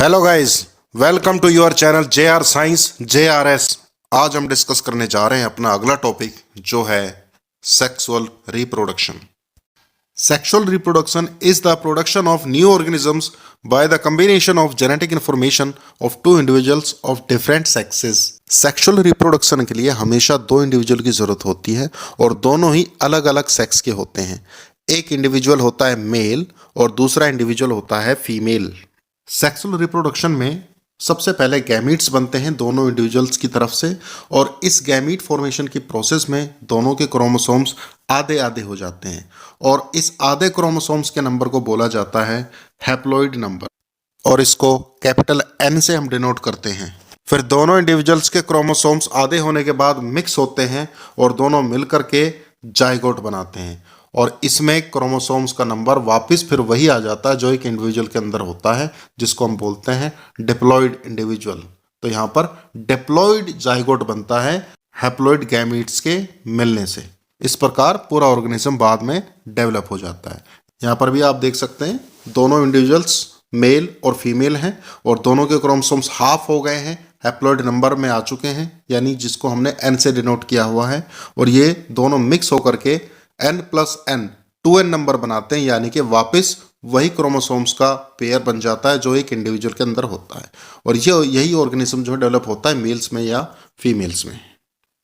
Hello guys, welcome to your channel JR science JRS। आज हम discuss करने जा रहे हैं अपना अगला टॉपिक जो है sexual reproduction. Sexual reproduction is the production of new organisms by the combination of genetic information of two individuals of different sexes. Sexual reproduction के लिए हमेशा दो इंडिविजुअल की जरूरत होती है और दोनों ही अलग अलग सेक्स के होते हैं। एक इंडिविजुअल होता है मेल और दूसरा इंडिविजुअल होता है फीमेल। सेक्सुअल रिप्रोडक्शन में सबसे पहले गैमीट्स बनते हैं दोनों इंडिविजुअल्स की तरफ से, और इस गैमीट फॉर्मेशन की प्रोसेस में दोनों के क्रोमोसोम्स आधे आधे हो जाते हैं और इस आधे क्रोमोसोम्स के नंबर को बोला जाता है हैप्लॉइड नंबर, और इसको कैपिटल N से हम डिनोट करते हैं। फिर दोनों इंडिविजुअल्स के क्रोमोसोम्स आधे होने के बाद मिक्स होते हैं और दोनों मिलकर के जाइगोट बनाते हैं, और इसमें क्रोमोसोम्स का नंबर वापस फिर वही आ जाता है जो एक इंडिविजुअल के अंदर होता है, जिसको हम बोलते हैं डिप्लॉइड इंडिविजुअल। तो यहाँ पर डिप्लॉइड जाइगोट बनता है हैप्लॉइड गैमीट्स के मिलने से। इस प्रकार पूरा ऑर्गेनिज्म बाद में डेवलप हो जाता है। यहाँ पर भी आप देख सकते हैं दोनों इंडिविजुअल्स मेल और फीमेल हैं और दोनों के क्रोमोसोम्स हाफ हो गए हैं, हैप्लॉइड नंबर में आ चुके हैं, यानी जिसको हमने N से डिनोट किया हुआ है, और ये दोनों मिक्स होकर के N+N 2N नंबर बनाते हैं, यानी कि वापस वही क्रोमोसोम्स का पेयर बन जाता है जो एक इंडिविजुअल के अंदर होता है। और यही ऑर्गेनिज्म जो है डेवलप होता है मेल्स में या फीमेल्स में।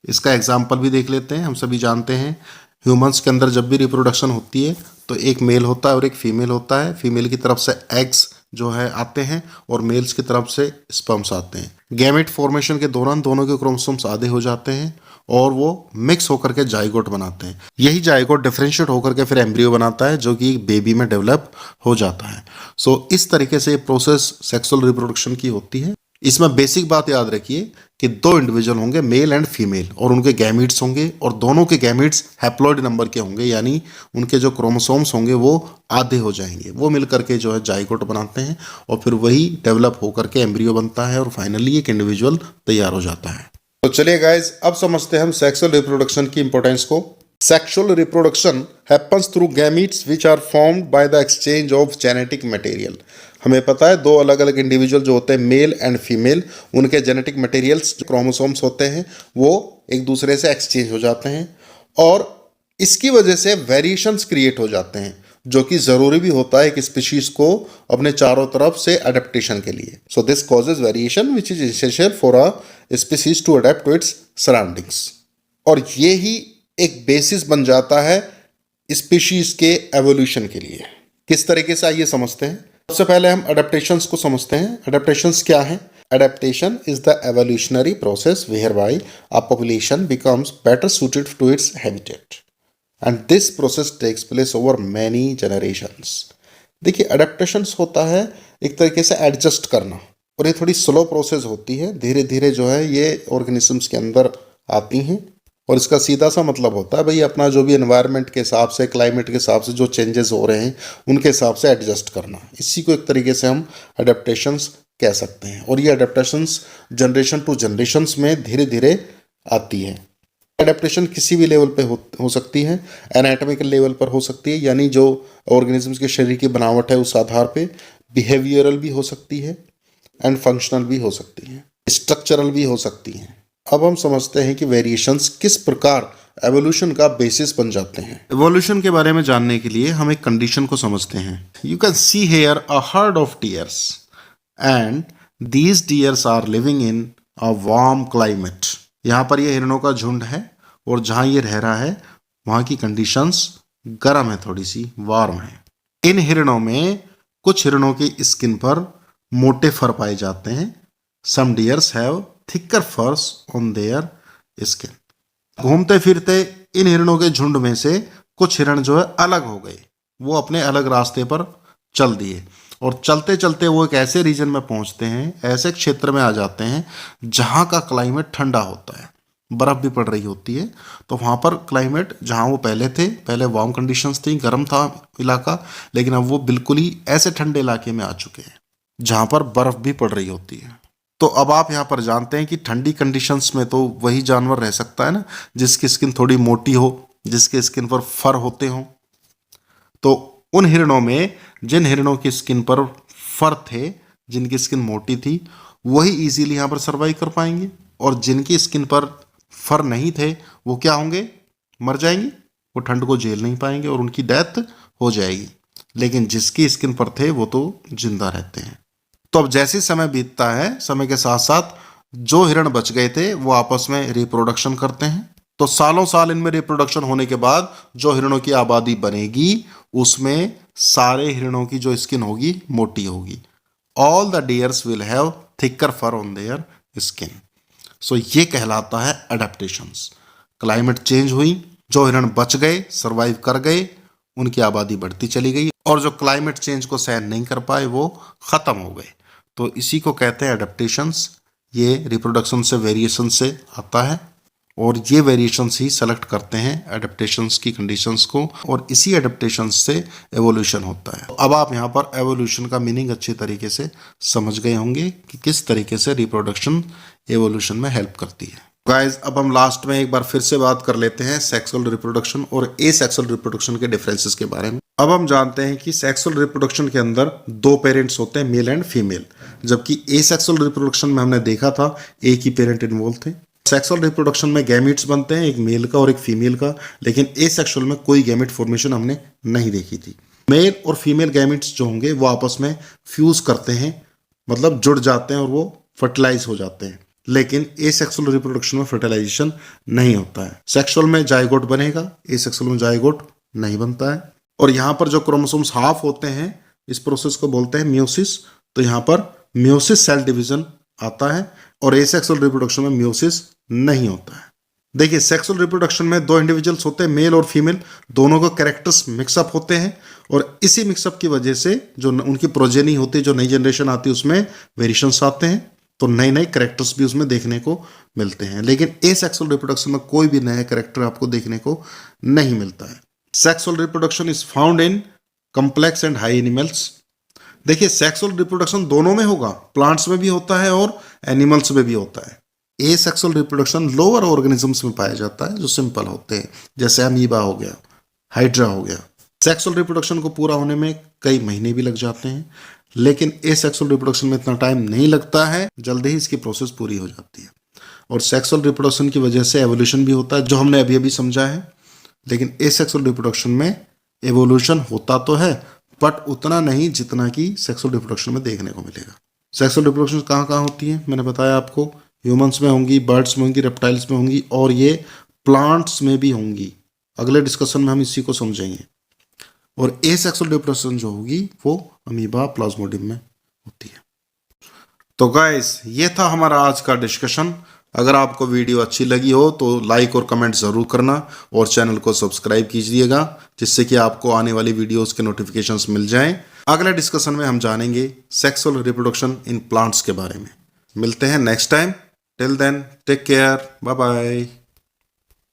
इसका एग्जाम्पल भी देख लेते हैं। हम सभी जानते हैं ह्यूमंस के अंदर जब भी रिप्रोडक्शन होती है तो एक मेल होता है और एक फीमेल होता है। फीमेल की तरफ से एग्स जो है आते हैं और मेल्स की तरफ से स्पर्म्स आते हैं। गैमेट फॉर्मेशन के दौरान दोनों के क्रोमोसोम्स आधे हो जाते हैं और वो मिक्स होकर के जाइगोट बनाते हैं। यही जाइगोट डिफरेंशिएट होकर के फिर एम्ब्रियो बनाता है जो कि बेबी में डेवलप हो जाता है। सो इस तरीके से प्रोसेस सेक्सुअल रिप्रोडक्शन की होती है। इसमें बेसिक बात याद रखिए कि दो इंडिविजुअल होंगे मेल एंड फीमेल और उनके गैमीट्स होंगे और दोनों के गैमीट्स हैप्लॉइड नंबर के होंगे, यानी उनके जो क्रोमोसोम्स होंगे वो आधे हो जाएंगे। वो मिलकर के जो है जाइगोट बनाते हैं और फिर वही डेवलप होकर के एम्ब्रियो बनता है और फाइनली एक इंडिविजुअल तैयार हो जाता है। तो चलिए गाइज, अब समझते हैं हम सेक्सुअल रिप्रोडक्शन की इंपॉर्टेंस को। Sexual reproduction happens through gametes which are formed by the exchange of genetic material. हमें पता है दो अलग अलग इंडिविजुअल जो होते हैं मेल एंड फीमेल, उनके जेनेटिक मटेरियल्स जो क्रोमोसोम्स होते हैं वो एक दूसरे से एक्सचेंज हो जाते हैं और इसकी वजह से वेरिएशंस क्रिएट हो जाते हैं, जो कि ज़रूरी भी होता है एक स्पीशीज को अपने चारों तरफ से अडेप्टेशन के लिए। So this causes variation which is essential for a species to adapt to its surroundings, और ये ही एक बेसिस बन जाता है स्पीशीज के एवोल्यूशन के लिए। किस तरीके से आइए समझते हैं। सबसे पहले हम अडेप्टेशंस को समझते हैं। अडेप्टेशंस क्या है? Adaptation is the evolutionary process whereby a population becomes better suited to its habitat. And this process takes place over many generations. देखिए अडेप्टेशंस होता है एक तरीके से एडजस्ट करना, और ये थोड़ी स्लो प्रोसेस होती है। धीरे धीरे जो है ये ऑर्गेनिजम्स के अंदर आती हैं और इसका सीधा सा मतलब होता है भाई अपना जो भी एनवायरनमेंट के हिसाब से, क्लाइमेट के हिसाब से जो चेंजेस हो रहे हैं उनके हिसाब से एडजस्ट करना। इसी को एक तरीके से हम अडेप्टेशंस कह सकते हैं। और ये अडेप्टेशंस जनरेशन टू जनरेशन्स में धीरे धीरे आती है। अडेप्टेशन किसी भी लेवल पे हो सकती है। एनाटॉमिकल लेवल पर हो सकती है, यानी जो ऑर्गेनिजम्स के शरीर की बनावट है उस आधार पे। बिहेवियरल भी हो सकती है एंड फंक्शनल भी हो सकती है, स्ट्रक्चरल भी हो सकती है। अब हम समझते हैं कि वेरिएशंस किस प्रकार एवोल्यूशन का बेसिस बन जाते हैं। एवोल्यूशन के बारे में जानने के लिए हम एक कंडीशन को समझते हैं। You can see here a herd of deers and these deers are living in a warm climate. यहाँ पर ये हिरणों का झुंड है और जहाँ ये रह रहा है वहाँ की कंडीशंस गर्म है, थोड़ी सी वार्म है। इन हिरणों में कुछ हिरणों की स्किन पर मोटे फर पाए जाते हैं। सम डियर्स हैव थिकर फर्स ऑन देयर स्किन। घूमते फिरते इन हिरणों के झुंड में से कुछ हिरण जो है अलग हो गए, वो अपने अलग रास्ते पर चल दिए और चलते चलते वो एक ऐसे रीजन में पहुंचते हैं, ऐसे क्षेत्र में आ जाते हैं जहां का क्लाइमेट ठंडा होता है, बर्फ भी पड़ रही होती है। तो वहां पर क्लाइमेट जहां वो पहले थे, पहले वार्म कंडीशंस थी, गर्म था इलाका, लेकिन अब वो बिल्कुल ही ऐसे ठंडे इलाके में आ चुके हैं जहां पर बर्फ भी पड़ रही होती है। तो अब आप यहाँ पर जानते हैं कि ठंडी कंडीशंस में तो वही जानवर रह सकता है ना जिसकी स्किन थोड़ी मोटी हो, जिसके स्किन पर फर होते हों। तो उन हिरणों में जिन हिरणों की स्किन पर फर थे, जिनकी स्किन मोटी थी वही इजीली यहाँ पर सर्वाइव कर पाएंगे, और जिनकी स्किन पर फर नहीं थे वो क्या होंगे, मर जाएंगे, वो ठंड को झेल नहीं पाएंगे और उनकी डेथ हो जाएगी। लेकिन जिसकी स्किन पर थे वो तो जिंदा रहते हैं। तो अब जैसे समय बीतता है, समय के साथ साथ जो हिरण बच गए थे वो आपस में रिप्रोडक्शन करते हैं। तो सालों साल इनमें रिप्रोडक्शन होने के बाद जो हिरणों की आबादी बनेगी उसमें सारे हिरणों की जो स्किन होगी मोटी होगी। All the deers will have thicker fur on their skin. So ये कहलाता है अडेप्टेशंस। क्लाइमेट चेंज हुई, जो हिरण बच गए, सर्वाइव कर गए, उनकी आबादी बढ़ती चली गई, और जो क्लाइमेट चेंज को सहन नहीं कर पाए वो खत्म हो गए। तो इसी को कहते हैं अडेप्टेशंस। ये रिप्रोडक्शन से, वेरिएशन से आता है, और ये वेरिएशंस ही सेलेक्ट करते हैं एडेप्टेशंस की कंडीशंस को, और इसी एडेप्टेशंस से एवोल्यूशन होता है। अब आप यहाँ पर एवोल्यूशन का मीनिंग अच्छे तरीके से समझ गए होंगे कि किस तरीके से रिप्रोडक्शन एवोल्यूशन में हेल्प करती है। गाइस, अब हम लास्ट में एक बार फिर से बात कर लेते हैं सेक्सुअल रिप्रोडक्शन और एसेक्सुअल रिप्रोडक्शन के डिफरेंसेस के बारे में। अब हम जानते हैं कि सेक्सुअल रिप्रोडक्शन के अंदर दो पेरेंट्स होते हैं, मेल एंड फीमेल, जबकि एसेक्सुअल रिप्रोडक्शन में हमने देखा था एक ही पेरेंट इन्वॉल्व थे। सेक्सुअल रिप्रोडक्शन में गैमेट्स बनते हैं, एक मेल का और एक फीमेल का, लेकिन एसेक्सुअल में कोई गैमेट फॉर्मेशन हमने नहीं देखी थी। मेल और फीमेल गैमेट्स जो होंगे वो आपस में फ्यूज करते हैं, मतलब जुड़ जाते हैं और वो फर्टिलाइज हो जाते हैं। लेकिन एसेक्सुअल रिप्रोडक्शन में फर्टिलाइजेशन नहीं होता है। सेक्सुअल में जाइगोट बनेगा, एसेक्सुअल में जाइगोट नहीं बनता है। और यहाँ पर जो क्रोमोसोम्स हाफ होते हैं इस प्रोसेस को बोलते हैं मियोसिस। तो यहाँ पर मियोसिस सेल डिवीजन आता है, और एसेक्सुअल रिप्रोडक्शन में मियोसिस नहीं होता है। देखिए, सेक्सुअल रिप्रोडक्शन में दो इंडिविजुअल्स होते हैं, मेल और फीमेल, दोनों के कैरेक्टर्स मिक्सअप होते हैं, और इसी मिक्सअप की वजह से जो उनकी प्रोजेनी होती है, जो नई जनरेशन आती है, उसमें वेरिएशंस आते हैं, तो नए नए कैरेक्टर्स भी उसमें देखने को मिलते हैं। लेकिन एसेक्सुअल रिप्रोडक्शन में कोई भी नया कैरेक्टर आपको देखने को नहीं मिलता है। Sexual reproduction is found in complex and high animals. देखिए, सेक्सुअल रिप्रोडक्शन दोनों में होगा, प्लांट्स में भी होता है और एनिमल्स में भी होता है। एसेक्सुअल रिप्रोडक्शन लोअर ऑर्गेनिजम्स में पाया जाता है जो सिंपल होते हैं, जैसे अमीबा हो गया, हाइड्रा हो गया। सेक्सुअल रिप्रोडक्शन को पूरा होने में कई महीने भी लग जाते हैं, लेकिन एसेक्सुअल रिप्रोडक्शन में इतना टाइम नहीं लगता है, जल्दी ही इसकी प्रोसेस पूरी हो जाती है। और सेक्सुअल रिप्रोडक्शन की वजह से एवोल्यूशन भी होता है, जो हमने अभी अभी समझा है। लेकिन एसेक्सुअल रिप्रोडक्शन में एवोल्यूशन होता तो है, बट उतना नहीं जितना कि सेक्सुअल रिप्रोडक्शन में देखने को मिलेगा। सेक्सुअल रिप्रोडक्शन कहाँ कहाँ होती है मैंने बताया आपको, ह्यूमंस में होंगी, बर्ड्स में होंगी, रेप्टाइल्स में होंगी, और ये प्लांट्स में भी होंगी। अगले डिस्कशन में हम इसी को समझेंगे। और एसेक्सुअल रिप्रोडक्शन जो होगी वो अमीबा, प्लाज्मोडियम में होती है। तो गाइस, ये था हमारा आज का डिस्कशन। अगर आपको वीडियो अच्छी लगी हो तो लाइक और कमेंट ज़रूर करना, और चैनल को सब्सक्राइब कीजिएगा, जिससे कि आपको आने वाली वीडियोस के नोटिफिकेशंस मिल जाएं। अगले डिस्कशन में हम जानेंगे सेक्सुअल रिप्रोडक्शन इन प्लांट्स के बारे में। मिलते हैं next time. Till then, take care, bye bye.